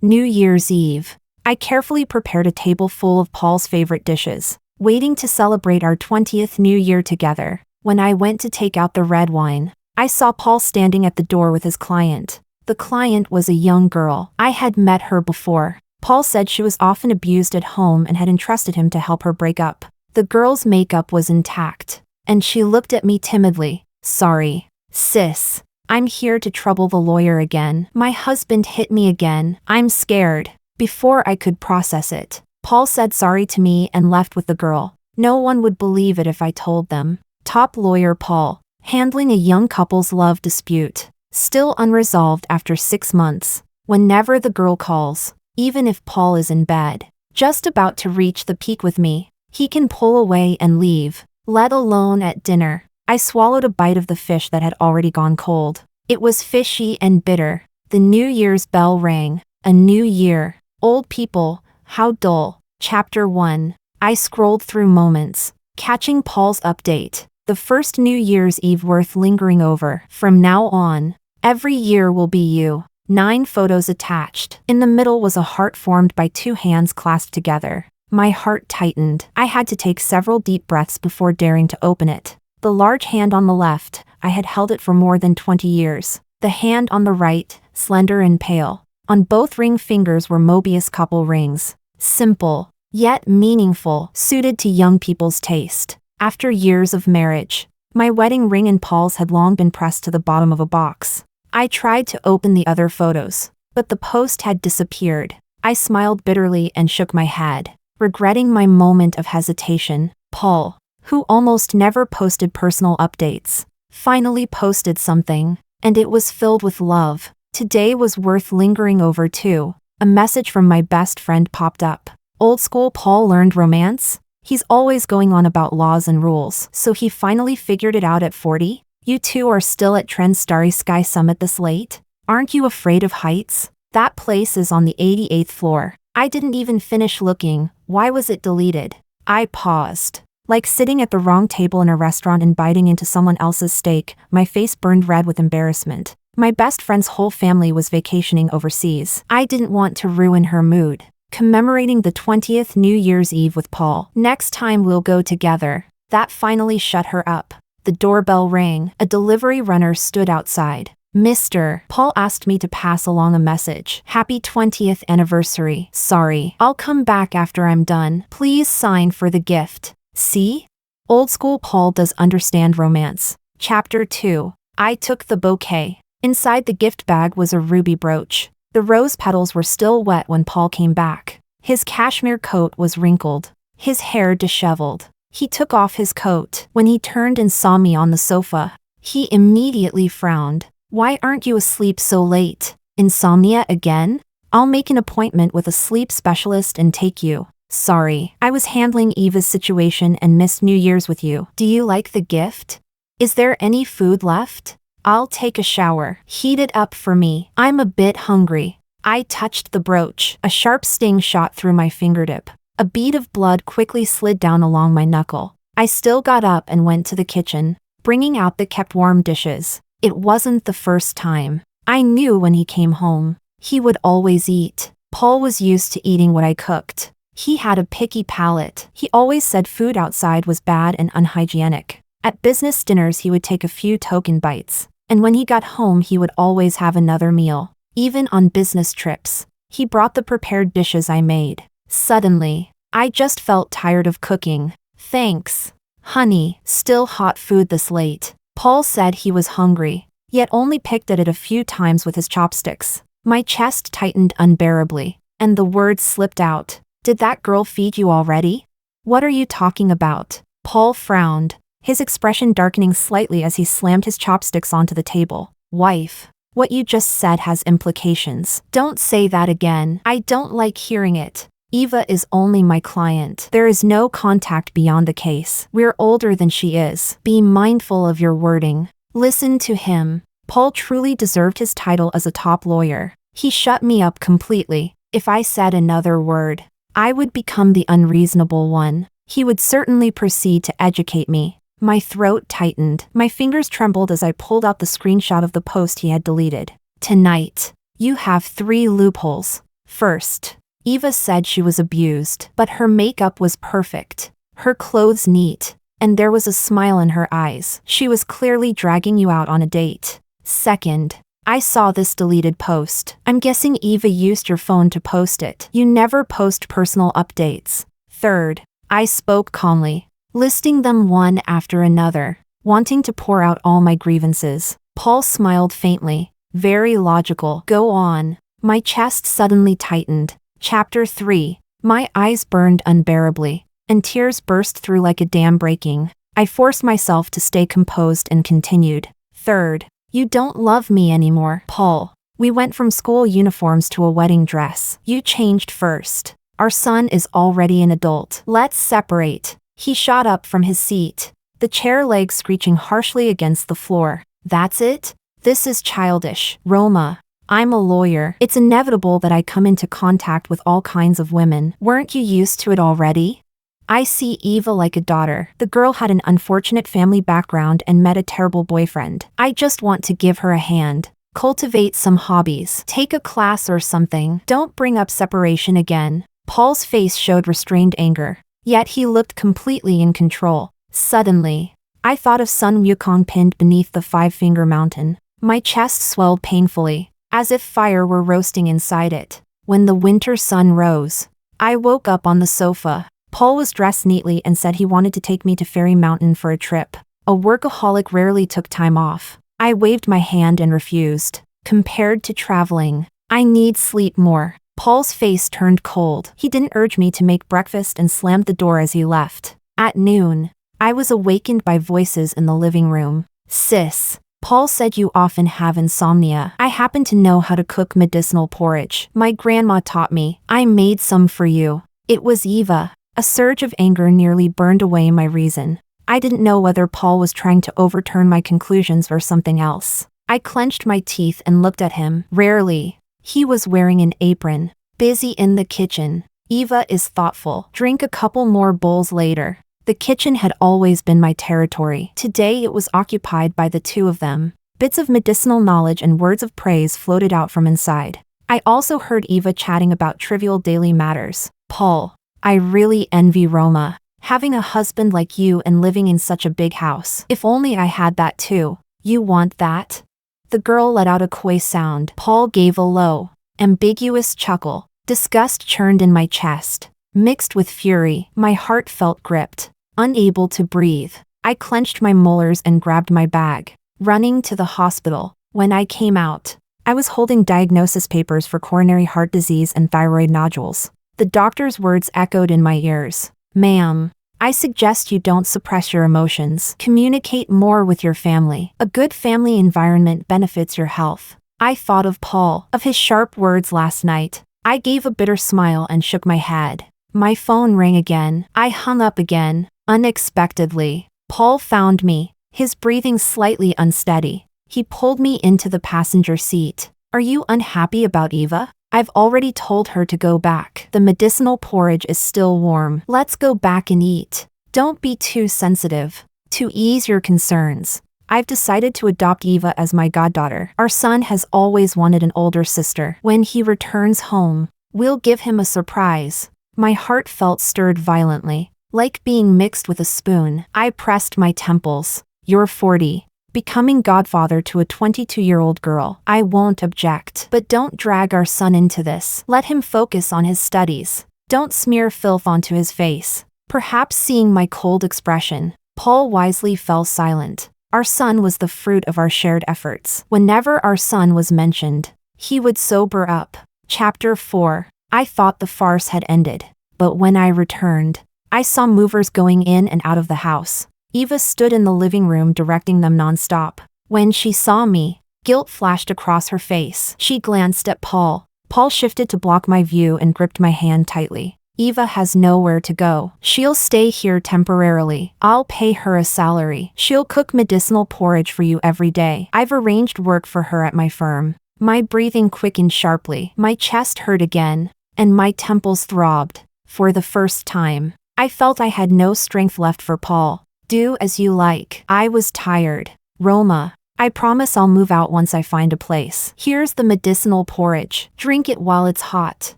New Year's Eve. I carefully prepared a table full of Paul's favorite dishes, waiting to celebrate our 20th New Year together. When I went to take out the red wine, I saw Paul standing at the door with his client. The client was a young girl. I had met her before. Paul said she was often abused at home and had entrusted him to help her break up. The girl's makeup was intact, and she looked at me timidly. Sorry, sis. I'm here to trouble the lawyer again. My husband hit me again. I'm scared. Before I could process it, Paul said sorry to me and left with the girl. No one would believe it if I told them. Top lawyer Paul, handling a young couple's love dispute, still unresolved after 6 months. Whenever the girl calls, even if Paul is in bed, just about to reach the peak with me, he can pull away and leave, let alone at dinner. I swallowed a bite of the fish that had already gone cold. It was fishy and bitter. The New Year's bell rang. A new year. Old people, how dull. Chapter 1. I scrolled through moments, catching Paul's update. The first New Year's Eve worth lingering over. From now on, every year will be you. 9 photos attached. In the middle was a heart formed by 2 hands clasped together. My heart tightened. I had to take several deep breaths before daring to open it. The large hand on the left, I had held it for more than 20 years. The hand on the right, slender and pale. On both ring fingers were Mobius couple rings. Simple, yet meaningful, suited to young people's taste. After years of marriage, my wedding ring and Paul's had long been pressed to the bottom of a box. I tried to open the other photos, but the post had disappeared. I smiled bitterly and shook my head, regretting my moment of hesitation. Paul, who almost never posted personal updates, finally posted something, and it was filled with love. Today was worth lingering over too. A message from my best friend popped up. Old school Paul learned romance? He's always going on about laws and rules, so he finally figured it out at 40? You two are still at Trend's Starry Sky Summit this late? Aren't you afraid of heights? That place is on the 88th floor. I didn't even finish looking. Why was it deleted? I paused. Like sitting at the wrong table in a restaurant and biting into someone else's steak, my face burned red with embarrassment. My best friend's whole family was vacationing overseas. I didn't want to ruin her mood. Commemorating the 20th New Year's Eve with Paul. Next time we'll go together. That finally shut her up. The doorbell rang. A delivery runner stood outside. Mr. Paul asked me to pass along a message. Happy 20th anniversary. Sorry. I'll come back after I'm done. Please sign for the gift. See? Old school Paul does understand romance. Chapter 2. I took the bouquet. Inside the gift bag was a ruby brooch. The rose petals were still wet when Paul came back. His cashmere coat was wrinkled, his hair disheveled. He took off his coat. When he turned and saw me on the sofa, he immediately frowned. Why aren't you asleep so late? Insomnia again? I'll make an appointment with a sleep specialist and take you. Sorry, I was handling Eva's situation and missed New Year's with you. Do you like the gift? Is there any food left? I'll take a shower. Heat it up for me. I'm a bit hungry. I touched the brooch. A sharp sting shot through my fingertip. A bead of blood quickly slid down along my knuckle. I still got up and went to the kitchen, bringing out the kept warm dishes. It wasn't the first time. I knew when he came home, he would always eat. Paul was used to eating what I cooked. He had a picky palate. He always said food outside was bad and unhygienic. At business dinners he would take a few token bites, and when he got home he would always have another meal. Even on business trips, he brought the prepared dishes I made. Suddenly, I just felt tired of cooking. Thanks, honey. Still hot food this late. Paul said he was hungry, yet only picked at it a few times with his chopsticks. My chest tightened unbearably, and the words slipped out. Did that girl feed you already? What are you talking about? Paul frowned, his expression darkening slightly as he slammed his chopsticks onto the table. Wife, what you just said has implications. Don't say that again. I don't like hearing it. Eva is only my client. There is no contact beyond the case. We're older than she is. Be mindful of your wording. Listen to him. Paul truly deserved his title as a top lawyer. He shut me up completely. If I said another word, I would become the unreasonable one. He would certainly proceed to educate me. My throat tightened. My fingers trembled as I pulled out the screenshot of the post he had deleted. Tonight, you have 3 loopholes. First, Eva said she was abused, but her makeup was perfect, her clothes neat, and there was a smile in her eyes. She was clearly dragging you out on a date. Second, I saw this deleted post. I'm guessing Eva used your phone to post it. You never post personal updates. Third, I spoke calmly, listing them one after another, wanting to pour out all my grievances. Paul smiled faintly. Very logical. Go on. My chest suddenly tightened. Chapter 3. My eyes burned unbearably, and tears burst through like a dam breaking. I forced myself to stay composed and continued. Third, you don't love me anymore, Paul. We went from school uniforms to a wedding dress. You changed first. Our son is already an adult. Let's separate. He shot up from his seat, the chair legs screeching harshly against the floor. That's it? This is childish. Roma, I'm a lawyer. It's inevitable that I come into contact with all kinds of women. Weren't you used to it already? I see Eva like a daughter. The girl had an unfortunate family background and met a terrible boyfriend. I just want to give her a hand. Cultivate some hobbies. Take a class or something. Don't bring up separation again. Paul's face showed restrained anger, yet he looked completely in control. Suddenly, I thought of Sun Wukong pinned beneath the five-finger mountain. My chest swelled painfully, as if fire were roasting inside it. When the winter sun rose, I woke up on the sofa. Paul was dressed neatly and said he wanted to take me to Fairy Mountain for a trip. A workaholic rarely took time off. I waved my hand and refused. Compared to traveling, I need sleep more. Paul's face turned cold. He didn't urge me to make breakfast and slammed the door as he left. At noon, I was awakened by voices in the living room. Sis, Paul said you often have insomnia. I happen to know how to cook medicinal porridge. My grandma taught me. I made some for you. It was Eva. A surge of anger nearly burned away my reason. I didn't know whether Paul was trying to overturn my conclusions or something else. I clenched my teeth and looked at him. Rarely. He was wearing an apron, busy in the kitchen. Eva is thoughtful. Drink a couple more bowls later. The kitchen had always been my territory. Today it was occupied by the two of them. Bits of medicinal knowledge and words of praise floated out from inside. I also heard Eva chatting about trivial daily matters. Paul, I really envy Roma. Having a husband like you and living in such a big house. If only I had that too. You want that? The girl let out a coy sound. Paul gave a low, ambiguous chuckle. Disgust churned in my chest. Mixed with fury, my heart felt gripped. Unable to breathe, I clenched my molars and grabbed my bag, running to the hospital. When I came out, I was holding diagnosis papers for coronary heart disease and thyroid nodules. The doctor's words echoed in my ears. Ma'am, I suggest you don't suppress your emotions. Communicate more with your family. A good family environment benefits your health. I thought of Paul, of his sharp words last night. I gave a bitter smile and shook my head. My phone rang again. I hung up again. Unexpectedly, Paul found me, his breathing slightly unsteady. He pulled me into the passenger seat. Are you unhappy about Eva? I've already told her to go back. The medicinal porridge is still warm. Let's go back and eat. Don't be too sensitive. To ease your concerns, I've decided to adopt Eva as my goddaughter. Our son has always wanted an older sister. When he returns home, we'll give him a surprise. My heart felt stirred violently. Like being mixed with a spoon, I pressed my temples. You're 40. Becoming godfather to a 22-year-old girl. I won't object. But don't drag our son into this. Let him focus on his studies. Don't smear filth onto his face. Perhaps seeing my cold expression, Paul wisely fell silent. Our son was the fruit of our shared efforts. Whenever our son was mentioned, he would sober up. Chapter 4. I thought the farce had ended. But when I returned, I saw movers going in and out of the house. Eva stood in the living room directing them nonstop. When she saw me, guilt flashed across her face. She glanced at Paul. Paul shifted to block my view and gripped my hand tightly. Eva has nowhere to go. She'll stay here temporarily. I'll pay her a salary. She'll cook medicinal porridge for you every day. I've arranged work for her at my firm. My breathing quickened sharply. My chest hurt again, and my temples throbbed. For the first time, I felt I had no strength left for Paul. Do as you like. I was tired. Roma, I promise I'll move out once I find a place. Here's the medicinal porridge. Drink it while it's hot.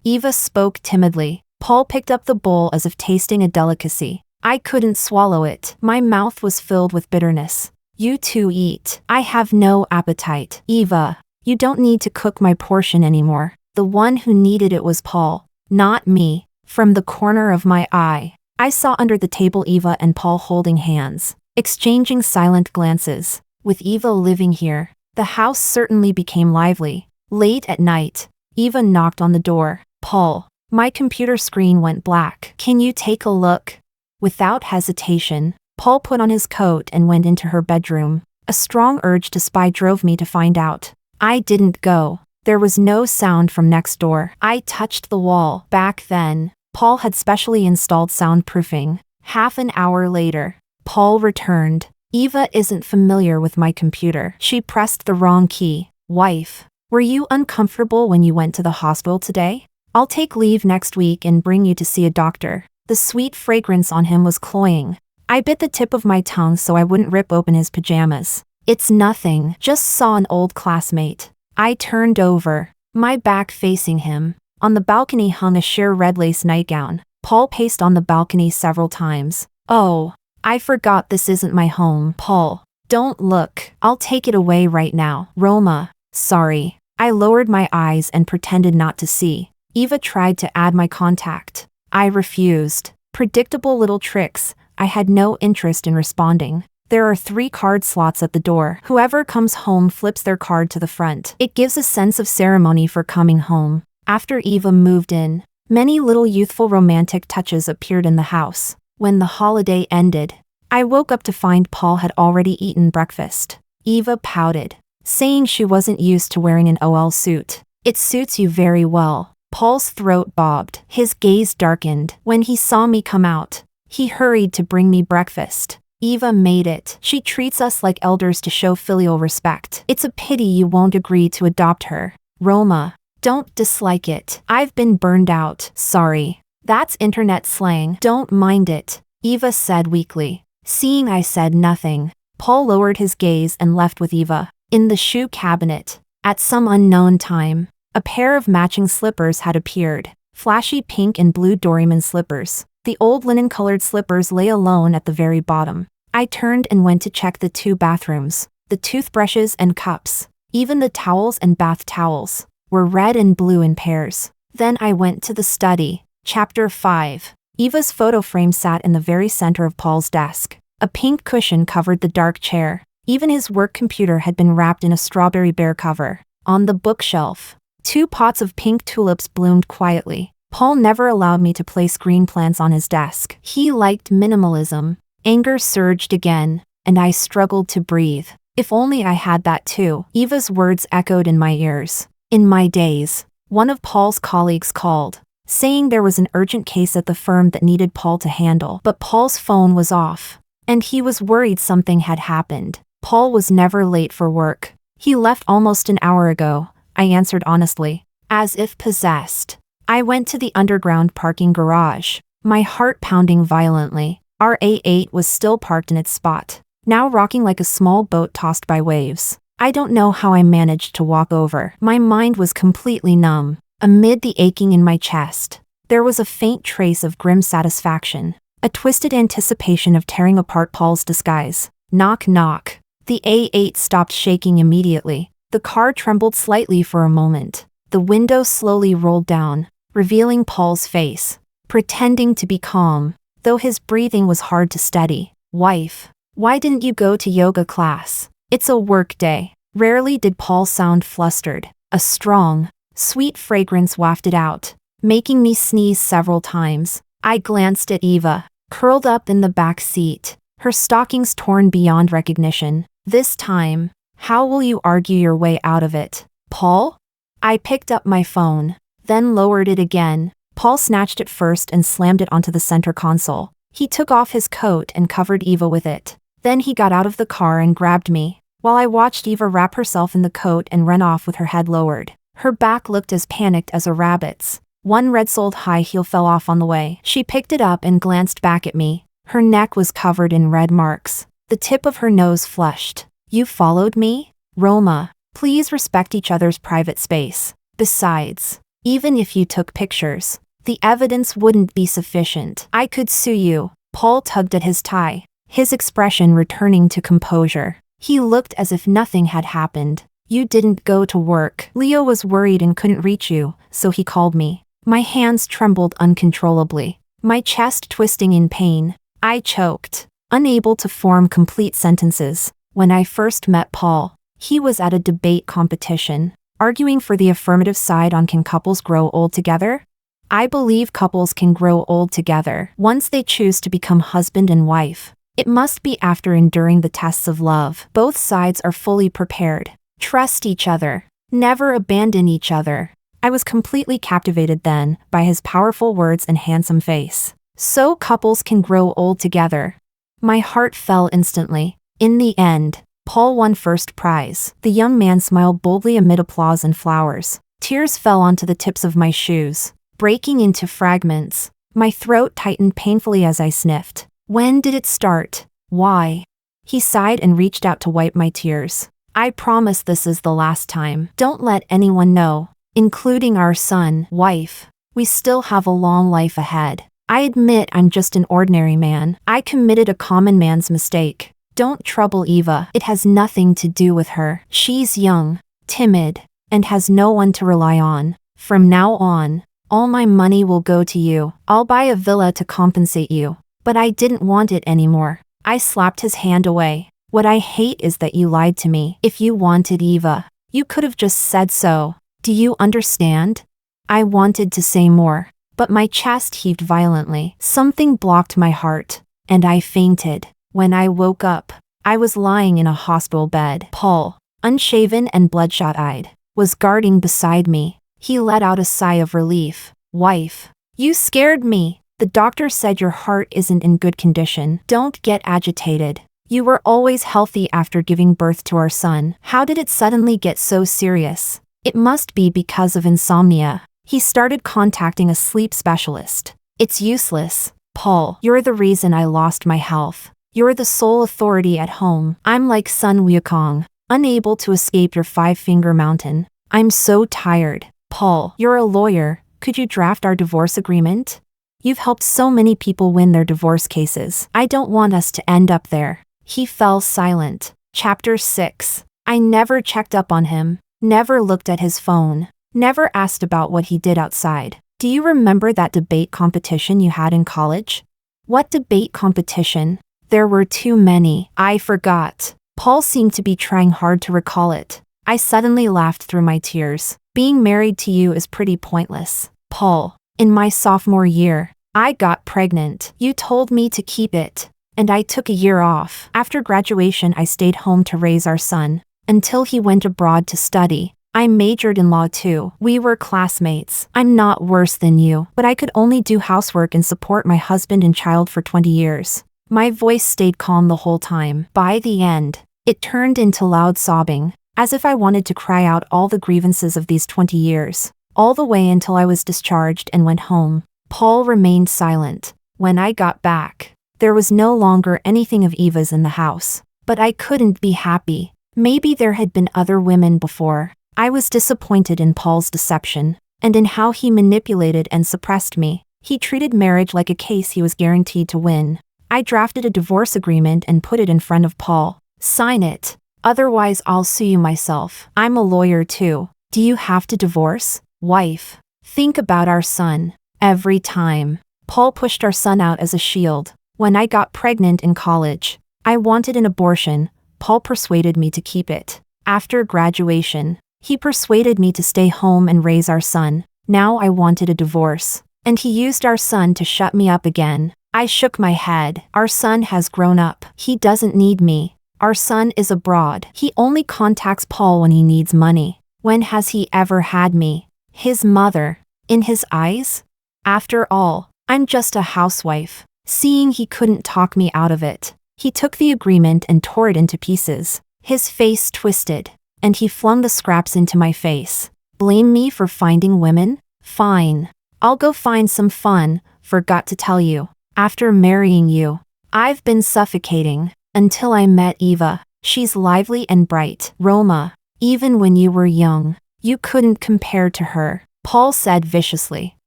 Eva spoke timidly. Paul picked up the bowl as if tasting a delicacy. I couldn't swallow it. My mouth was filled with bitterness. You two eat. I have no appetite. Eva, you don't need to cook my portion anymore. The one who needed it was Paul, not me. From the corner of my eye, I saw under the table Eva and Paul holding hands, exchanging silent glances. With Eva living here, the house certainly became lively. Late at night, Eva knocked on the door. Paul, my computer screen went black. Can you take a look? Without hesitation, Paul put on his coat and went into her bedroom. A strong urge to spy drove me to find out. I didn't go. There was no sound from next door. I touched the wall. Back then, Paul had specially installed soundproofing. Half an hour later, Paul returned. Eva isn't familiar with my computer. She pressed the wrong key. Wife, were you uncomfortable when you went to the hospital today? I'll take leave next week and bring you to see a doctor. The sweet fragrance on him was cloying. I bit the tip of my tongue so I wouldn't rip open his pajamas. It's nothing, just saw an old classmate. I turned over, my back facing him. On the balcony hung a sheer red lace nightgown. Paul paced on the balcony several times. Oh, I forgot this isn't my home. Paul, don't look. I'll take it away right now. Roma, sorry. I lowered my eyes and pretended not to see. Eva tried to add my contact. I refused. Predictable little tricks. I had no interest in responding. There are 3 card slots at the door. Whoever comes home flips their card to the front. It gives a sense of ceremony for coming home. After Eva moved in, many little youthful romantic touches appeared in the house. When the holiday ended, I woke up to find Paul had already eaten breakfast. Eva pouted, saying she wasn't used to wearing an OL suit. It suits you very well. Paul's throat bobbed. His gaze darkened. When he saw me come out, he hurried to bring me breakfast. Eva made it. She treats us like elders to show filial respect. It's a pity you won't agree to adopt her. Roma, don't dislike it. I've been burned out. Sorry. That's internet slang. Don't mind it, Eva said weakly. Seeing I said nothing, Paul lowered his gaze and left with Eva. In the shoe cabinet, at some unknown time, a pair of matching slippers had appeared. Flashy pink and blue Doryman slippers. The old linen-colored slippers lay alone at the very bottom. I turned and went to check the 2 bathrooms. The toothbrushes and cups, even the towels and bath towels, were red and blue in pairs. Then I went to the study. Chapter 5. Eva's photo frame sat in the very center of Paul's desk. A pink cushion covered the dark chair. Even his work computer had been wrapped in a strawberry bear cover. On the bookshelf, 2 pots of pink tulips bloomed quietly. Paul never allowed me to place green plants on his desk. He liked minimalism. Anger surged again, and I struggled to breathe. If only I had that too. Eva's words echoed in my ears. In my days, one of Paul's colleagues called, saying there was an urgent case at the firm that needed Paul to handle. But Paul's phone was off, and he was worried something had happened. Paul was never late for work. He left almost an hour ago, I answered honestly, as if possessed. I went to the underground parking garage, my heart pounding violently. Our A8 was still parked in its spot, now rocking like a small boat tossed by waves. I don't know how I managed to walk over. My mind was completely numb. Amid the aching in my chest, there was a faint trace of grim satisfaction, a twisted anticipation of tearing apart Paul's disguise. Knock knock. The A8 stopped shaking immediately. The car trembled slightly for a moment. The window slowly rolled down, revealing Paul's face, pretending to be calm, though his breathing was hard to steady. Wife, why didn't you go to yoga class? It's a work day. Rarely did Paul sound flustered. A strong, sweet fragrance wafted out, making me sneeze several times. I glanced at Eva, curled up in the back seat, her stockings torn beyond recognition. This time, how will you argue your way out of it, Paul? I picked up my phone, then lowered it again. Paul snatched it first and slammed it onto the center console. He took off his coat and covered Eva with it. Then he got out of the car and grabbed me, while I watched Eva wrap herself in the coat and run off with her head lowered. Her back looked as panicked as a rabbit's. One red-soled high heel fell off on the way. She picked it up and glanced back at me. Her neck was covered in red marks. The tip of her nose flushed. You followed me? Roma, please respect each other's private space. Besides, even if you took pictures, the evidence wouldn't be sufficient. I could sue you. Paul tugged at his tie, his expression returning to composure. He looked as if nothing had happened. You didn't go to work. Leo was worried and couldn't reach you, so he called me. My hands trembled uncontrollably, my chest twisting in pain. I choked, unable to form complete sentences. When I first met Paul, he was at a debate competition, arguing for the affirmative side on can couples grow old together? I believe couples can grow old together once they choose to become husband and wife. It must be after enduring the tests of love. Both sides are fully prepared. Trust each other. Never abandon each other. I was completely captivated then by his powerful words and handsome face. So couples can grow old together. My heart fell instantly. In the end, Paul won first prize. The young man smiled boldly amid applause and flowers. Tears fell onto the tips of my shoes, breaking into fragments. My throat tightened painfully as I sniffed. When did it start? Why? He sighed and reached out to wipe my tears. I promise this is the last time. Don't let anyone know, including our son, wife. We still have a long life ahead. I admit I'm just an ordinary man. I committed a common man's mistake. Don't trouble Eva. It has nothing to do with her. She's young, timid, and has no one to rely on. From now on, all my money will go to you. I'll buy a villa to compensate you. But I didn't want it anymore. I slapped his hand away. What I hate is that you lied to me. If you wanted Eva, you could have just said so. Do you understand? I wanted to say more, but my chest heaved violently. Something blocked my heart, and I fainted. When I woke up, I was lying in a hospital bed. Paul, unshaven and bloodshot-eyed, was guarding beside me. He let out a sigh of relief. Wife, you scared me. The doctor said your heart isn't in good condition. Don't get agitated. You were always healthy after giving birth to our son. How did it suddenly get so serious? It must be because of insomnia. He started contacting a sleep specialist. It's useless. Paul, you're the reason I lost my health. You're the sole authority at home. I'm like Sun Wukong, unable to escape your five-finger mountain. I'm so tired. Paul, you're a lawyer. Could you draft our divorce agreement? You've helped so many people win their divorce cases. I don't want us to end up there. He fell silent. Chapter 6. I never checked up on him, never looked at his phone, never asked about what he did outside. Do you remember that debate competition you had in college? What debate competition? There were too many. I forgot. Paul seemed to be trying hard to recall it. I suddenly laughed through my tears. Being married to you is pretty pointless. Paul, in my sophomore year, I got pregnant. You told me to keep it, and I took a year off. After graduation, I stayed home to raise our son, until he went abroad to study. I majored in law too. We were classmates. I'm not worse than you, but I could only do housework and support my husband and child for 20 years. My voice stayed calm the whole time. By the end, it turned into loud sobbing, as if I wanted to cry out all the grievances of these 20 years, all the way until I was discharged and went home. Paul remained silent. When I got back, there was no longer anything of Eva's in the house, but I couldn't be happy. Maybe there had been other women before. I was disappointed in Paul's deception, and in how he manipulated and suppressed me. He treated marriage like a case he was guaranteed to win. I drafted a divorce agreement and put it in front of Paul. Sign it. Otherwise I'll sue you myself. I'm a lawyer too. Do you have to divorce? Wife, think about our son. Every time. Paul pushed our son out as a shield. When I got pregnant in college, I wanted an abortion. Paul persuaded me to keep it. After graduation, he persuaded me to stay home and raise our son. Now I wanted a divorce, and he used our son to shut me up again. I shook my head. Our son has grown up. He doesn't need me. Our son is abroad. He only contacts Paul when he needs money. When has he ever had me? His mother. In his eyes? After all, I'm just a housewife. Seeing he couldn't talk me out of it, he took the agreement and tore it into pieces. His face twisted, and he flung the scraps into my face. Blame me for finding women? Fine. I'll go find some fun. Forgot to tell you. After marrying you, I've been suffocating, until I met Eva. She's lively and bright. Roma, even when you were young, you couldn't compare to her, Paul said viciously,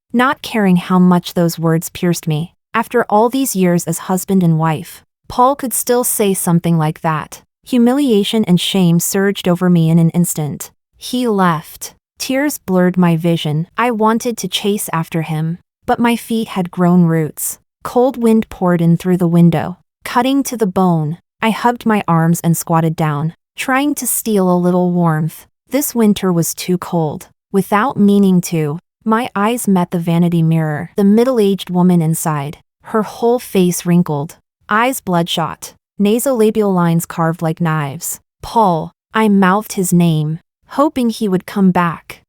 not caring how much those words pierced me. After all these years as husband and wife, Paul could still say something like that. Humiliation and shame surged over me in an instant. He left. Tears blurred my vision. I wanted to chase after him, but my feet had grown roots. Cold wind poured in through the window, cutting to the bone. I hugged my arms and squatted down, trying to steal a little warmth. This winter was too cold. Without meaning to, my eyes met the vanity mirror. The middle-aged woman inside, her whole face wrinkled, eyes bloodshot, nasolabial lines carved like knives. Paul, I mouthed his name, hoping he would come back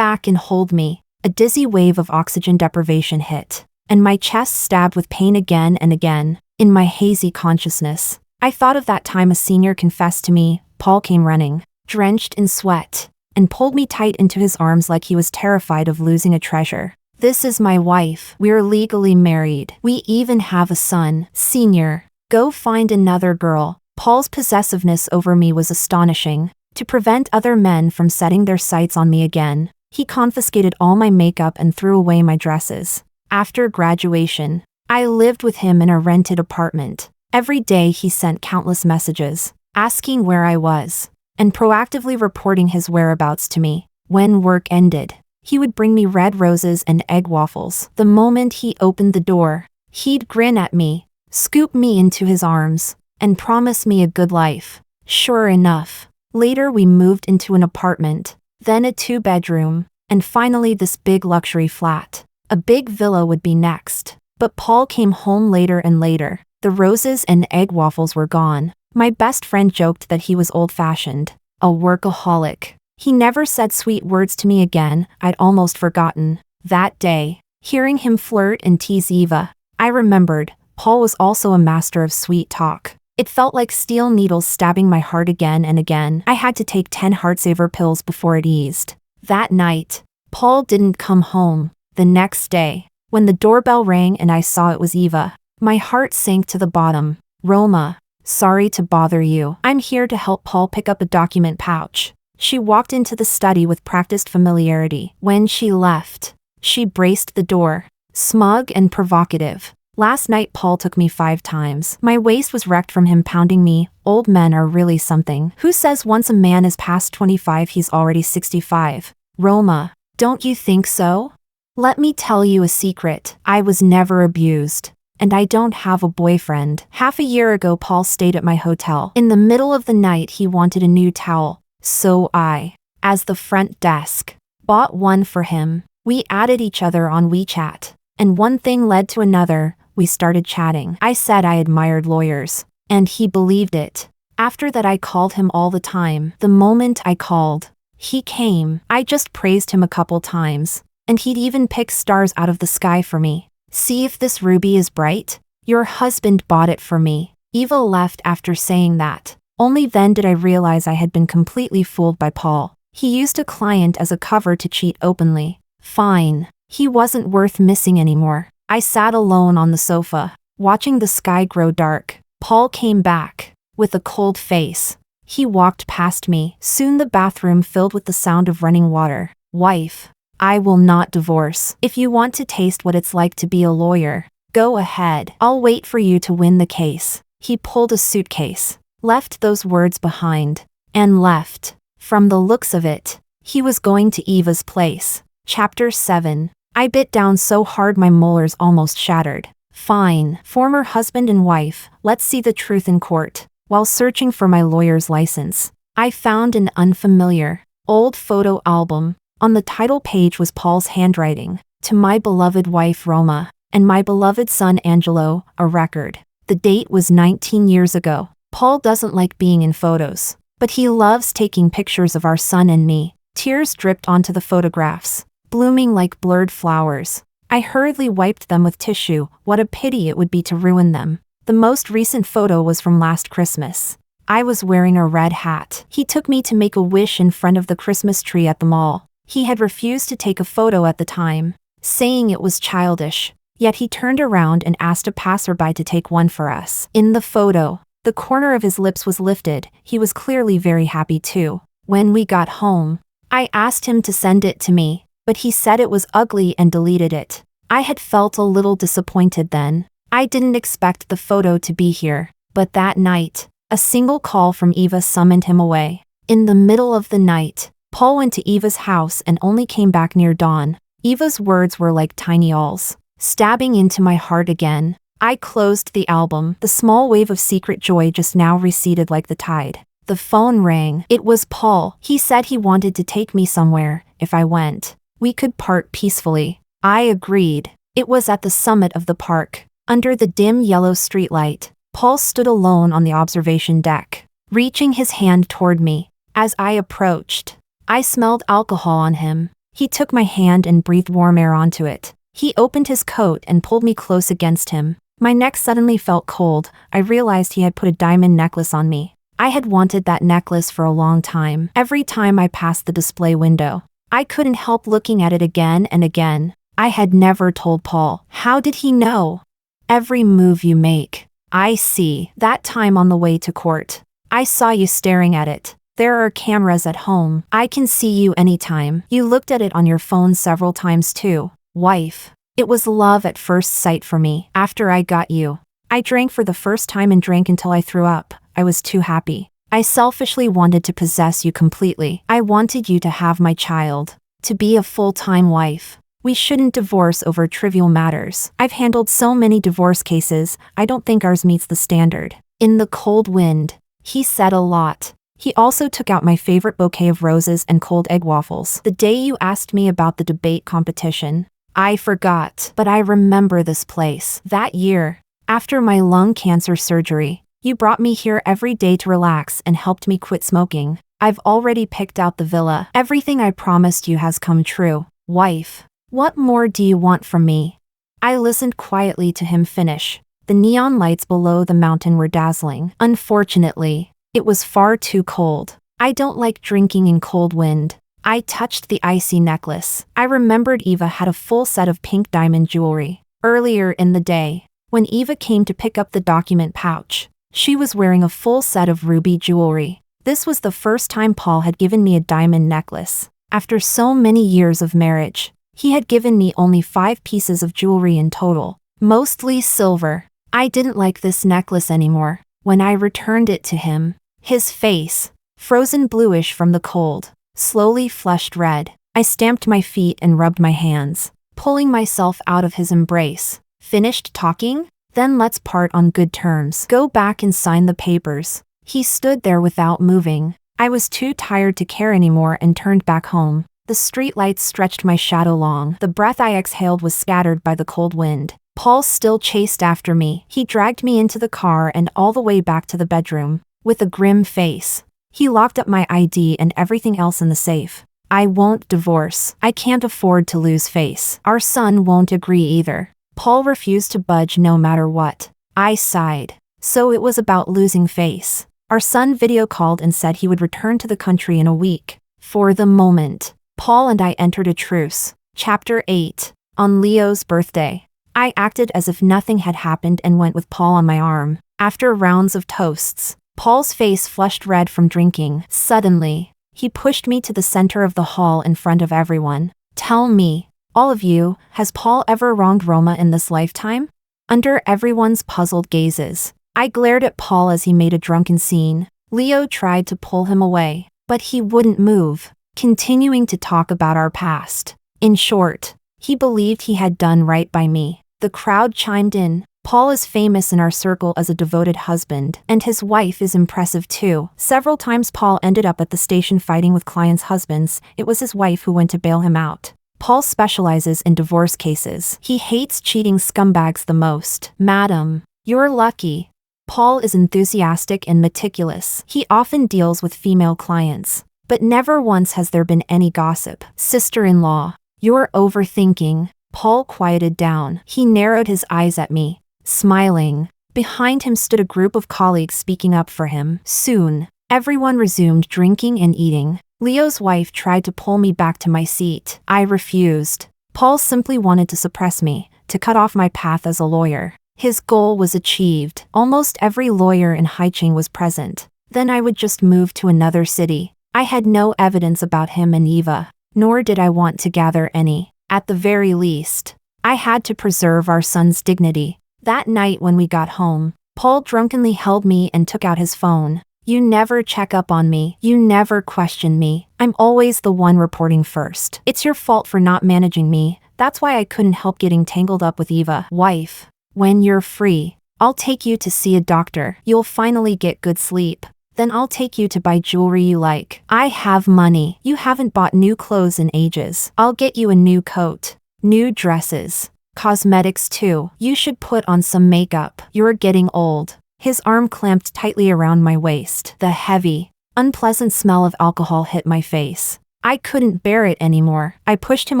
and hold me. A dizzy wave of oxygen deprivation hit, and my chest stabbed with pain again and again. In my hazy consciousness, I thought of that time a senior confessed to me. Paul came running, drenched in sweat, and pulled me tight into his arms like he was terrified of losing a treasure. This is my wife. We're legally married. We even have a son. Senior, go find another girl. Paul's possessiveness over me was astonishing. To prevent other men from setting their sights on me again, he confiscated all my makeup and threw away my dresses. After graduation, I lived with him in a rented apartment. Every day he sent countless messages, asking where I was, and proactively reporting his whereabouts to me. When work ended, he would bring me red roses and egg waffles. The moment he opened the door, he'd grin at me, scoop me into his arms, and promise me a good life. Sure enough, later we moved into an apartment, then a 2-bedroom, and finally this big luxury flat. A big villa would be next. But Paul came home later and later. The roses and egg waffles were gone. My best friend joked that he was old-fashioned, a workaholic. He never said sweet words to me again. I'd almost forgotten. That day, hearing him flirt and tease Eva, I remembered, Paul was also a master of sweet talk. It felt like steel needles stabbing my heart again and again. I had to take 10 Heartsaver pills before it eased. That night, Paul didn't come home. The next day, when the doorbell rang and I saw it was Eva, my heart sank to the bottom. Roma, sorry to bother you. I'm here to help Paul pick up a document pouch. She walked into the study with practiced familiarity. When she left, she braced the door, smug and provocative. Last night Paul took me 5 times. My waist was wrecked from him pounding me. Old men are really something. Who says once a man is past 25 he's already 65? Roma, don't you think so? Let me tell you a secret. I was never abused. And I don't have a boyfriend. Half a year ago Paul stayed at my hotel. In the middle of the night he wanted a new towel. So I, as the front desk, bought one for him. We added each other on WeChat. And one thing led to another. We started chatting. I said I admired lawyers. And he believed it. After that I called him all the time. The moment I called, he came. I just praised him a couple times. And he'd even pick stars out of the sky for me. See if this ruby is bright? Your husband bought it for me. Eva left after saying that. Only then did I realize I had been completely fooled by Paul. He used a client as a cover to cheat openly. Fine. He wasn't worth missing anymore. I sat alone on the sofa, watching the sky grow dark. Paul came back, with a cold face. He walked past me. Soon the bathroom filled with the sound of running water. Wife, I will not divorce. If you want to taste what it's like to be a lawyer, go ahead. I'll wait for you to win the case. He pulled a suitcase, left those words behind, and left. From the looks of it, he was going to Eva's place. Chapter 7. I bit down so hard my molars almost shattered. Fine. Former husband and wife, let's see the truth in court. While searching for my lawyer's license, I found an unfamiliar, old photo album. On the title page was Paul's handwriting, to my beloved wife Roma, and my beloved son Angelo, a record. The date was 19 years ago. Paul doesn't like being in photos, but he loves taking pictures of our son and me. Tears dripped onto the photographs, blooming like blurred flowers. I hurriedly wiped them with tissue. What a pity it would be to ruin them. The most recent photo was from last Christmas. I was wearing a red hat. He took me to make a wish in front of the Christmas tree at the mall. He had refused to take a photo at the time, saying it was childish. Yet he turned around and asked a passerby to take one for us. In the photo, The corner of his lips was lifted. He was clearly very happy too. When we got home, I asked him to send it to me, but he said it was ugly and deleted it. I had felt a little disappointed then. I didn't expect the photo to be here, but that night, a single call from Eva summoned him away. In the middle of the night, Paul went to Eva's house and only came back near dawn. Eva's words were like tiny awls, stabbing into my heart again. I closed the album. The small wave of secret joy just now receded like the tide. The phone rang. It was Paul. He said he wanted to take me somewhere. If I went, we could part peacefully. I agreed. It was at the summit of the park. Under the dim yellow streetlight, Paul stood alone on the observation deck, reaching his hand toward me. As I approached, I smelled alcohol on him. He took my hand and breathed warm air onto it. He opened his coat and pulled me close against him. My neck suddenly felt cold. I realized he had put a diamond necklace on me. I had wanted that necklace for a long time. Every time I passed the display window, I couldn't help looking at it again and again. I had never told Paul. How did he know? Every move you make. I see. That time on the way to court, I saw you staring at it. There are cameras at home. I can see you anytime. You looked at it on your phone several times too. Wife. It was love at first sight for me. After I got you, I drank for the first time and drank until I threw up. I was too happy. I selfishly wanted to possess you completely. I wanted you to have my child, to be a full-time wife. We shouldn't divorce over trivial matters. I've handled so many divorce cases, I don't think ours meets the standard. In the cold wind, he said a lot. He also took out my favorite bouquet of roses and cold egg waffles. The day you asked me about the debate competition, I forgot, but I remember this place. That year, after my lung cancer surgery, you brought me here every day to relax and helped me quit smoking. I've already picked out the villa. Everything I promised you has come true. Wife. What more do you want from me? I listened quietly to him finish. The neon lights below the mountain were dazzling. Unfortunately, it was far too cold. I don't like drinking in cold wind. I touched the icy necklace. I remembered Eva had a full set of pink diamond jewelry. Earlier in the day, when Eva came to pick up the document pouch, she was wearing a full set of ruby jewelry. This was the first time Paul had given me a diamond necklace. After so many years of marriage, he had given me only 5 pieces of jewelry in total, mostly silver. I didn't like this necklace anymore. When I returned it to him, his face, frozen bluish from the cold, slowly flushed red. I stamped my feet and rubbed my hands, pulling myself out of his embrace. Finished talking? Then let's part on good terms. Go back and sign the papers. He stood there without moving. I was too tired to care anymore and turned back home. The streetlights stretched my shadow long. The breath I exhaled was scattered by the cold wind. Paul still chased after me. He dragged me into the car and all the way back to the bedroom. With a grim face, he locked up my ID and everything else in the safe. I won't divorce. I can't afford to lose face. Our son won't agree either. Paul refused to budge no matter what. I sighed. So it was about losing face. Our son video called and said he would return to the country in a week. For the moment, Paul and I entered a truce. Chapter 8. On Leo's birthday, I acted as if nothing had happened and went with Paul on my arm. After rounds of toasts, Paul's face flushed red from drinking. Suddenly, he pushed me to the center of the hall in front of everyone. Tell me, all of you, has Paul ever wronged Roma in this lifetime? Under everyone's puzzled gazes, I glared at Paul as he made a drunken scene. Leo tried to pull him away, but he wouldn't move, continuing to talk about our past. In short, he believed he had done right by me. The crowd chimed in. Paul is famous in our circle as a devoted husband, and his wife is impressive too. Several times Paul ended up at the station fighting with clients' husbands. It was his wife who went to bail him out. Paul specializes in divorce cases. He hates cheating scumbags the most. Madam, you're lucky. Paul is enthusiastic and meticulous. He often deals with female clients, but never once has there been any gossip. Sister-in-law, you're overthinking. Paul quieted down. He narrowed his eyes at me, smiling. Behind him stood a group of colleagues speaking up for him. Soon, everyone resumed drinking and eating. Leo's wife tried to pull me back to my seat. I refused. Paul simply wanted to suppress me, to cut off my path as a lawyer. His goal was achieved. Almost every lawyer in Haicheng was present. Then I would just move to another city. I had no evidence about him and Eva, nor did I want to gather any. At the very least, I had to preserve our son's dignity. That night when we got home, Paul drunkenly held me and took out his phone. You never check up on me. You never question me. I'm always the one reporting first. It's your fault for not managing me. That's why I couldn't help getting tangled up with Eva. Wife, when you're free, I'll take you to see a doctor. You'll finally get good sleep. Then I'll take you to buy jewelry you like. I have money. You haven't bought new clothes in ages. I'll get you a new coat, new dresses, cosmetics too. You should put on some makeup. You're getting old. His arm clamped tightly around my waist. The heavy, unpleasant smell of alcohol hit my face. I couldn't bear it anymore. I pushed him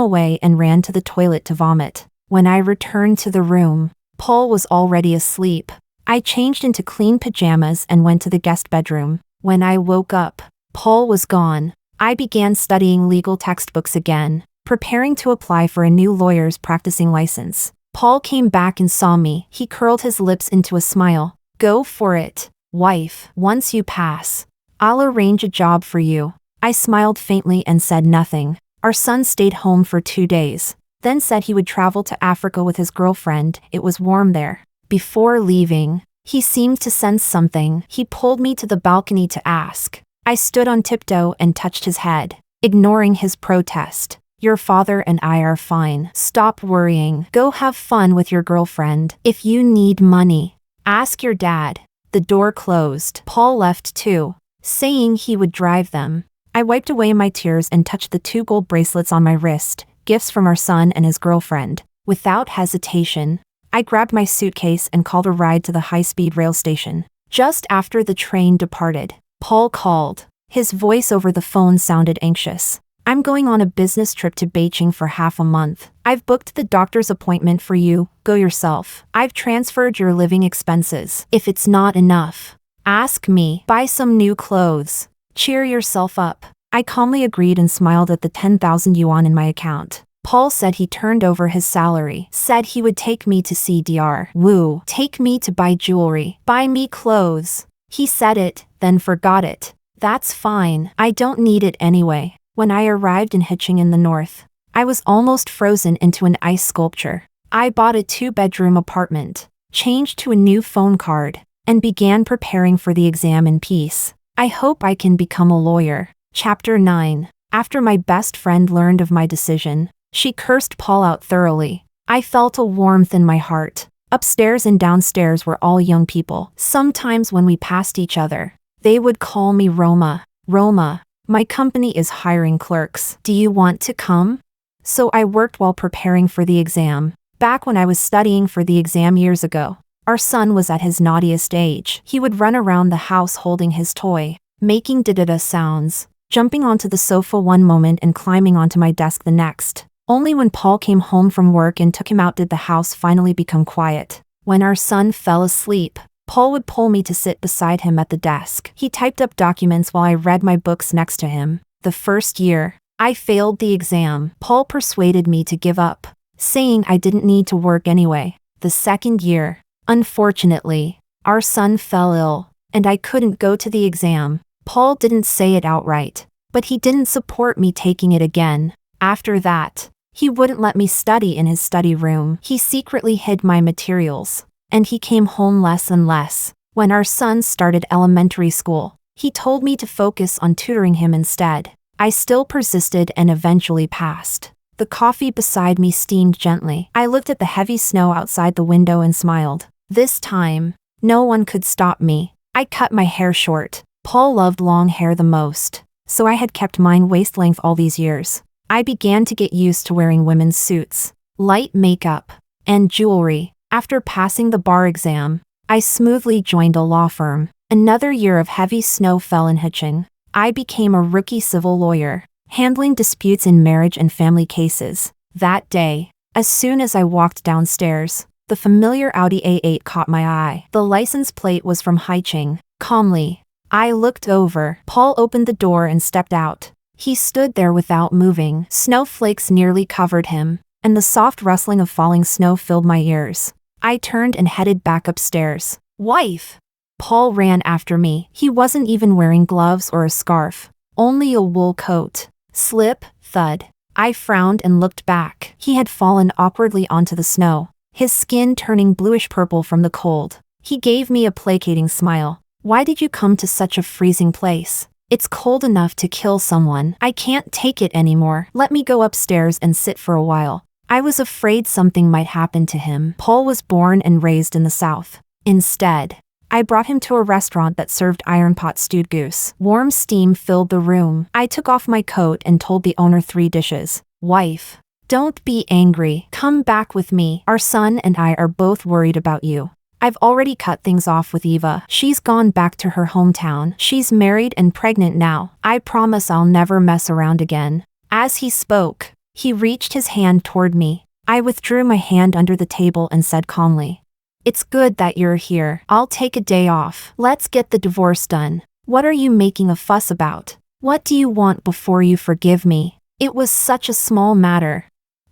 away and ran to the toilet to vomit. When I returned to the room, Paul was already asleep. I changed into clean pajamas and went to the guest bedroom. When I woke up, Paul was gone. I began studying legal textbooks again, preparing to apply for a new lawyer's practicing license. Paul came back and saw me. He curled his lips into a smile. Go for it, wife. Once you pass, I'll arrange a job for you. I smiled faintly and said nothing. Our son stayed home for 2 days, then said he would travel to Africa with his girlfriend. It was warm there. Before leaving, he seemed to sense something. He pulled me to the balcony to ask. I stood on tiptoe and touched his head, ignoring his protest. Your father and I are fine. Stop worrying. Go have fun with your girlfriend. If you need money, ask your dad. The door closed. Paul left too, saying he would drive them. I wiped away my tears and touched the 2 gold bracelets on my wrist, gifts from our son and his girlfriend. Without hesitation, I grabbed my suitcase and called a ride to the high-speed rail station. Just after the train departed, Paul called. His voice over the phone sounded anxious. I'm going on a business trip to Beijing for half a month. I've booked the doctor's appointment for you. Go yourself. I've transferred your living expenses. If it's not enough, ask me. Buy some new clothes. Cheer yourself up. I calmly agreed and smiled at the 10,000 yuan in my account. Paul said he turned over his salary, said he would take me to see Dr. Wu, take me to buy jewelry, buy me clothes. He said it, then forgot it. That's fine. I don't need it anyway. When I arrived in Haicheng in the north, I was almost frozen into an ice sculpture. I bought a 2-bedroom apartment, changed to a new phone card, and began preparing for the exam in peace. I hope I can become a lawyer. Chapter 9. After my best friend learned of my decision, she cursed Paul out thoroughly. I felt a warmth in my heart. Upstairs and downstairs were all young people. Sometimes when we passed each other, they would call me Roma. Roma, my company is hiring clerks. Do you want to come? So I worked while preparing for the exam. Back when I was studying for the exam years ago, our son was at his naughtiest age. He would run around the house holding his toy, making da-da-da sounds, jumping onto the sofa one moment and climbing onto my desk the next. Only when Paul came home from work and took him out did the house finally become quiet. When our son fell asleep, Paul would pull me to sit beside him at the desk. He typed up documents while I read my books next to him. The first year, I failed the exam. Paul persuaded me to give up, saying I didn't need to work anyway. The second year, unfortunately, our son fell ill, and I couldn't go to the exam. Paul didn't say it outright, but he didn't support me taking it again. After that, he wouldn't let me study in his study room. He secretly hid my materials, and he came home less and less. When our son started elementary school, he told me to focus on tutoring him instead. I still persisted and eventually passed. The coffee beside me steamed gently. I looked at the heavy snow outside the window and smiled. This time, no one could stop me. I cut my hair short. Paul loved long hair the most, so I had kept mine waist length all these years. I began to get used to wearing women's suits, light makeup, and jewelry. After passing the bar exam, I smoothly joined a law firm. Another year of heavy snow fell in Haicheng. I became a rookie civil lawyer, handling disputes in marriage and family cases. That day, as soon as I walked downstairs, the familiar Audi A8 caught my eye. The license plate was from Haicheng. Calmly, I looked over. Paul opened the door and stepped out. He stood there without moving. Snowflakes nearly covered him, and the soft rustling of falling snow filled my ears. I turned and headed back upstairs. Wife! Paul ran after me. He wasn't even wearing gloves or a scarf, only a wool coat. Slip, thud. I frowned and looked back. He had fallen awkwardly onto the snow, his skin turning bluish-purple from the cold. He gave me a placating smile. Why did you come to such a freezing place? It's cold enough to kill someone. I can't take it anymore. Let me go upstairs and sit for a while. I was afraid something might happen to him. Paul was born and raised in the South. Instead, I brought him to a restaurant that served iron pot stewed goose. Warm steam filled the room. I took off my coat and told the owner 3 dishes. Wife, don't be angry. Come back with me. Our son and I are both worried about you. I've already cut things off with Eva. She's gone back to her hometown. She's married and pregnant now. I promise I'll never mess around again. As he spoke, he reached his hand toward me. I withdrew my hand under the table and said calmly, "It's good that you're here. I'll take a day off. Let's get the divorce done. What are you making a fuss about? What do you want before you forgive me? It was such a small matter.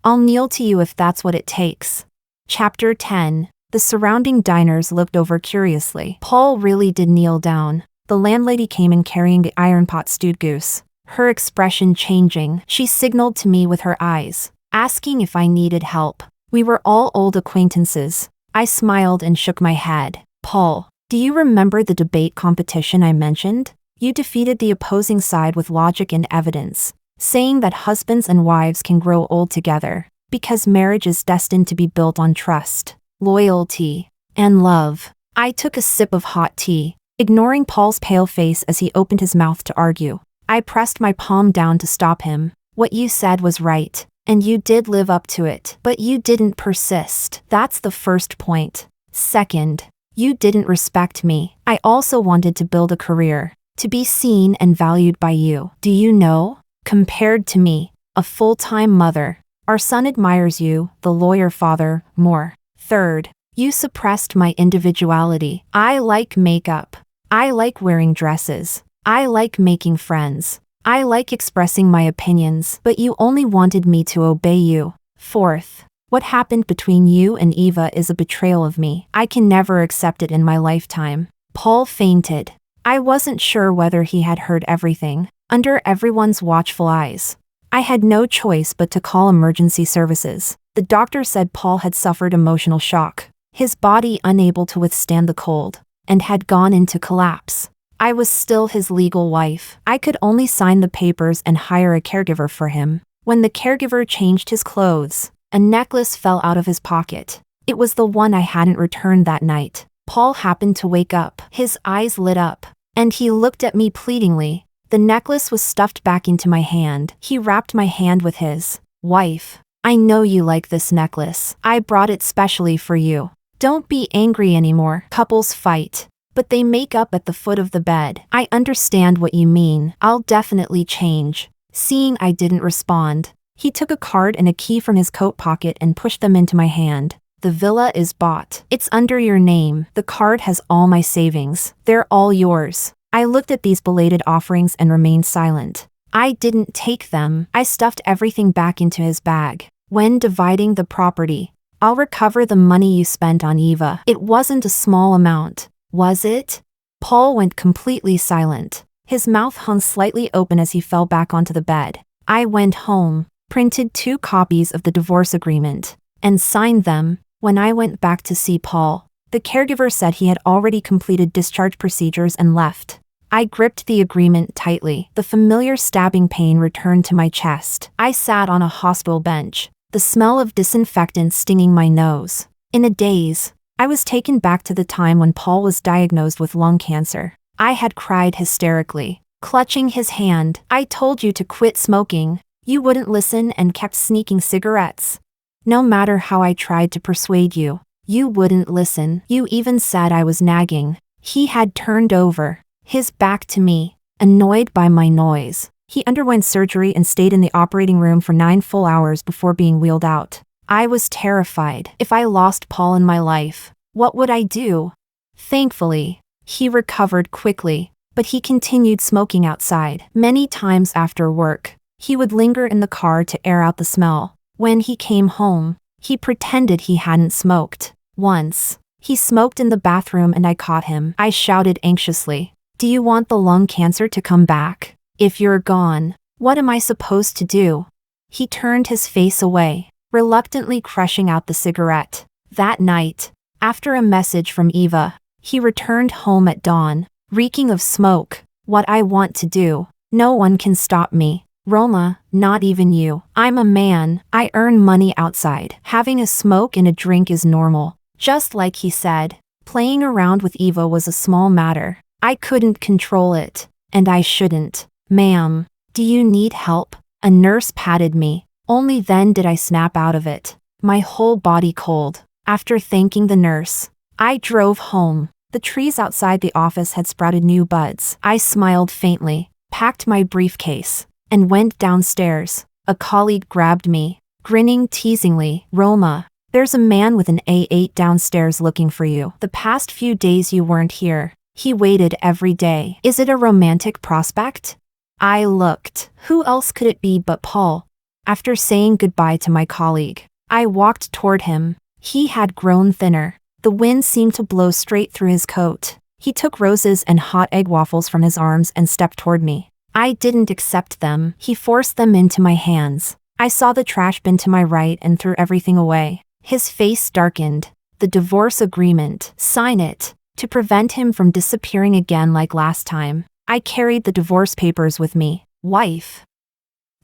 I'll kneel to you if that's what it takes." Chapter 10. The surrounding diners looked over curiously. Paul really did kneel down. The landlady came in carrying the iron pot stewed goose. Her expression changing, she signaled to me with her eyes, asking if I needed help. We were all old acquaintances. I smiled and shook my head. Paul, do you remember the debate competition I mentioned? You defeated the opposing side with logic and evidence, saying that husbands and wives can grow old together, because marriage is destined to be built on trust, loyalty, and love. I took a sip of hot tea, ignoring Paul's pale face as he opened his mouth to argue. I pressed my palm down to stop him. What you said was right, and you did live up to it, but you didn't persist. That's the first point. Second, you didn't respect me. I also wanted to build a career, to be seen and valued by you. Do you know? Compared to me, a full-time mother, our son admires you, the lawyer father, more. Third, you suppressed my individuality. I like makeup. I like wearing dresses. I like making friends. I like expressing my opinions, but you only wanted me to obey you. Fourth, what happened between you and Eva is a betrayal of me. I can never accept it in my lifetime. Paul fainted. I wasn't sure whether he had heard everything. Under everyone's watchful eyes, I had no choice but to call emergency services. The doctor said Paul had suffered emotional shock, his body unable to withstand the cold, and had gone into collapse. I was still his legal wife. I could only sign the papers and hire a caregiver for him. When the caregiver changed his clothes, a necklace fell out of his pocket. It was the one I hadn't returned that night. Paul happened to wake up. His eyes lit up, and he looked at me pleadingly. The necklace was stuffed back into my hand. He wrapped my hand with his. Wife, I know you like this necklace. I brought it specially for you. Don't be angry anymore. Couples fight, but they make up at the foot of the bed. I understand what you mean. I'll definitely change. Seeing I didn't respond, he took a card and a key from his coat pocket and pushed them into my hand. The villa is bought. It's under your name. The card has all my savings. They're all yours. I looked at these belated offerings and remained silent. I didn't take them. I stuffed everything back into his bag. When dividing the property, I'll recover the money you spent on Eva. It wasn't a small amount, was it? Paul went completely silent. His mouth hung slightly open as he fell back onto the bed. I went home, printed 2 copies of the divorce agreement, and signed them. When I went back to see Paul, the caregiver said he had already completed discharge procedures and left. I gripped the agreement tightly. The familiar stabbing pain returned to my chest. I sat on a hospital bench, the smell of disinfectant stinging my nose. In a daze, I was taken back to the time when Paul was diagnosed with lung cancer. I had cried hysterically, clutching his hand. I told you to quit smoking. You wouldn't listen and kept sneaking cigarettes. No matter how I tried to persuade you, you wouldn't listen. You even said I was nagging. He had turned over, his back to me, annoyed by my noise. He underwent surgery and stayed in the operating room for 9 full hours before being wheeled out. I was terrified. If I lost Paul in my life, what would I do? Thankfully, he recovered quickly, but he continued smoking outside. Many times after work, he would linger in the car to air out the smell. When he came home, he pretended he hadn't smoked. Once. He smoked in the bathroom and I caught him. I shouted anxiously. Do you want the lung cancer to come back? If you're gone, what am I supposed to do? He turned his face away, reluctantly crushing out the cigarette. That night, after a message from Eva, he returned home at dawn, reeking of smoke. What I want to do, no one can stop me. Roma, not even you. I'm a man, I earn money outside. Having a smoke and a drink is normal. Just like he said, playing around with Eva was a small matter. I couldn't control it, and I shouldn't. Ma'am, do you need help? A nurse patted me. Only then did I snap out of it, my whole body cold. After thanking the nurse, I drove home. The trees outside the office had sprouted new buds. I smiled faintly, packed my briefcase, and went downstairs. A colleague grabbed me, grinning teasingly. Roma, there's a man with an A8 downstairs looking for you. The past few days you weren't here. He waited every day. Is it a romantic prospect? I looked. Who else could it be but Paul? After saying goodbye to my colleague, I walked toward him. He had grown thinner. The wind seemed to blow straight through his coat. He took roses and hot egg waffles from his arms and stepped toward me. I didn't accept them. He forced them into my hands. I saw the trash bin to my right and threw everything away. His face darkened. The divorce agreement. Sign it. To prevent him from disappearing again like last time. I carried the divorce papers with me. Wife.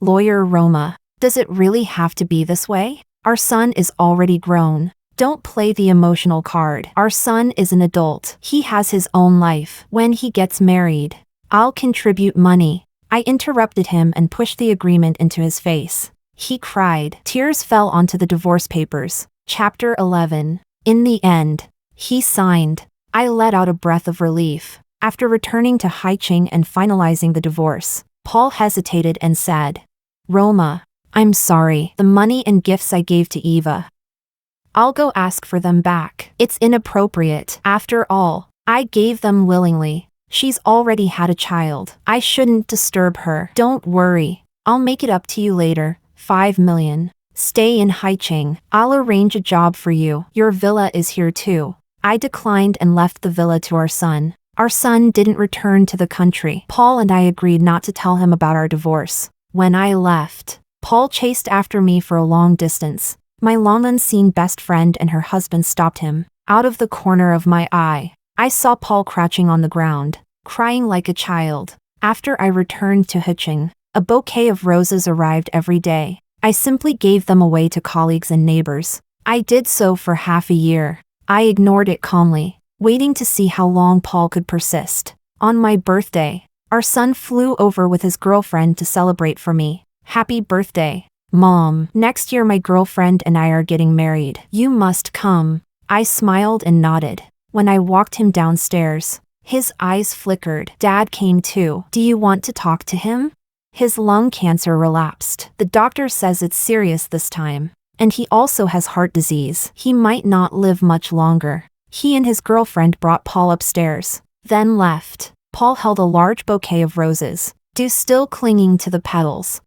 Lawyer Roma. Does it really have to be this way? Our son is already grown. Don't play the emotional card. Our son is an adult. He has his own life. When he gets married, I'll contribute money. I interrupted him and pushed the agreement into his face. He cried. Tears fell onto the divorce papers. Chapter 11. In the end, he signed. I let out a breath of relief. After returning to Haicheng and finalizing the divorce, Paul hesitated and said, Roma, I'm sorry. The money and gifts I gave to Eva, I'll go ask for them back. It's inappropriate. After all, I gave them willingly. She's already had a child. I shouldn't disturb her. Don't worry. I'll make it up to you later. 5 million. Stay in Haicheng. I'll arrange a job for you. Your villa is here too. I declined and left the villa to our son. Our son didn't return to the country. Paul and I agreed not to tell him about our divorce. When I left, Paul chased after me for a long distance. My long unseen best friend and her husband stopped him. Out of the corner of my eye, I saw Paul crouching on the ground, crying like a child. After I returned to Haicheng, a bouquet of roses arrived every day. I simply gave them away to colleagues and neighbors. I did so for half a year. I ignored it calmly, waiting to see how long Paul could persist. On my birthday, our son flew over with his girlfriend to celebrate for me. Happy birthday, Mom. Next year my girlfriend and I are getting married. You must come. I smiled and nodded. When I walked him downstairs, his eyes flickered. Dad came too. Do you want to talk to him? His lung cancer relapsed. The doctor says it's serious this time. And he also has heart disease. He might not live much longer. He and his girlfriend brought Paul upstairs, then left. Paul held a large bouquet of roses, still clinging to the petals.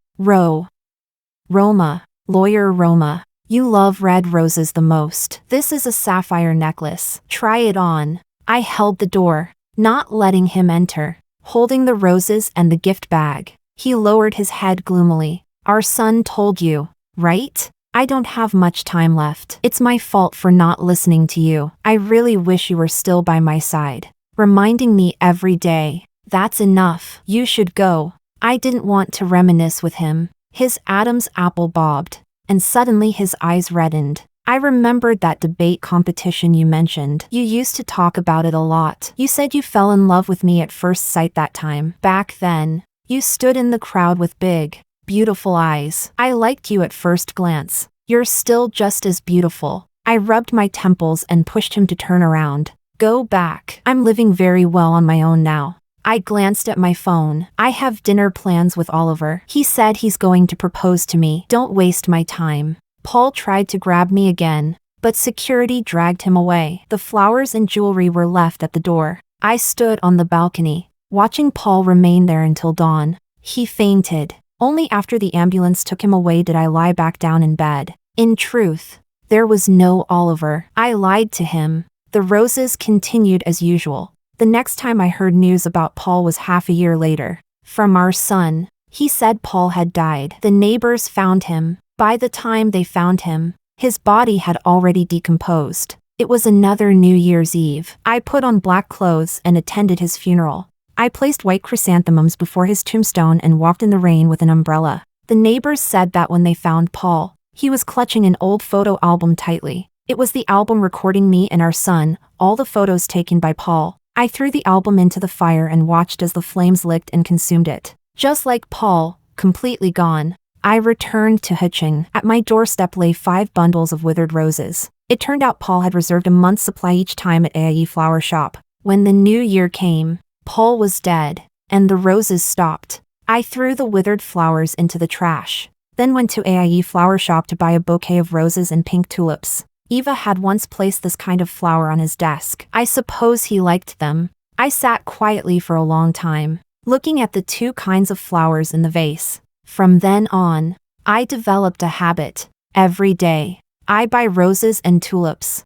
Roma, Lawyer Roma, you love red roses the most. This is a sapphire necklace. Try it on. I held the door, not letting him enter, holding the roses and the gift bag. He lowered his head gloomily. Our son told you, right? I don't have much time left. It's my fault for not listening to you. I really wish you were still by my side, reminding me every day. That's enough. You should go. I didn't want to reminisce with him. His Adam's apple bobbed, and suddenly his eyes reddened. I remembered that debate competition you mentioned. You used to talk about it a lot. You said you fell in love with me at first sight that time. Back then, you stood in the crowd with big, beautiful eyes. I liked you at first glance. You're still just as beautiful. I rubbed my temples and pushed him to turn around. Go back. I'm living very well on my own now. I glanced at my phone. I have dinner plans with Oliver. He said he's going to propose to me. Don't waste my time. Paul tried to grab me again, but security dragged him away. The flowers and jewelry were left at the door. I stood on the balcony, watching Paul remain there until dawn. He fainted. Only after the ambulance took him away did I lie back down in bed. In truth, There was no Oliver. I lied to him. The roses continued as usual. The next time I heard news about Paul was half a year later. From our son. He said Paul had died. The neighbors found him. By the time they found him, his body had already decomposed. It was another New Year's Eve. I put on black clothes and attended his funeral. I placed white chrysanthemums before his tombstone and walked in the rain with an umbrella. The neighbors said that when they found Paul, he was clutching an old photo album tightly. It was the album recording me and our son, all the photos taken by Paul. I threw the album into the fire and watched as the flames licked and consumed it. Just like Paul, completely gone. I returned to Hitching. At my doorstep lay 5 bundles of withered roses. It turned out Paul had reserved a month's supply each time at AIE Flower Shop. When the new year came, Paul was dead, and the roses stopped. I threw the withered flowers into the trash, then went to AIE Flower Shop to buy a bouquet of roses and pink tulips. Eva had once placed this kind of flower on his desk. I suppose he liked them. I sat quietly for a long time, looking at the 2 kinds of flowers in the vase. From then on, I developed a habit. Every day, I buy roses and tulips.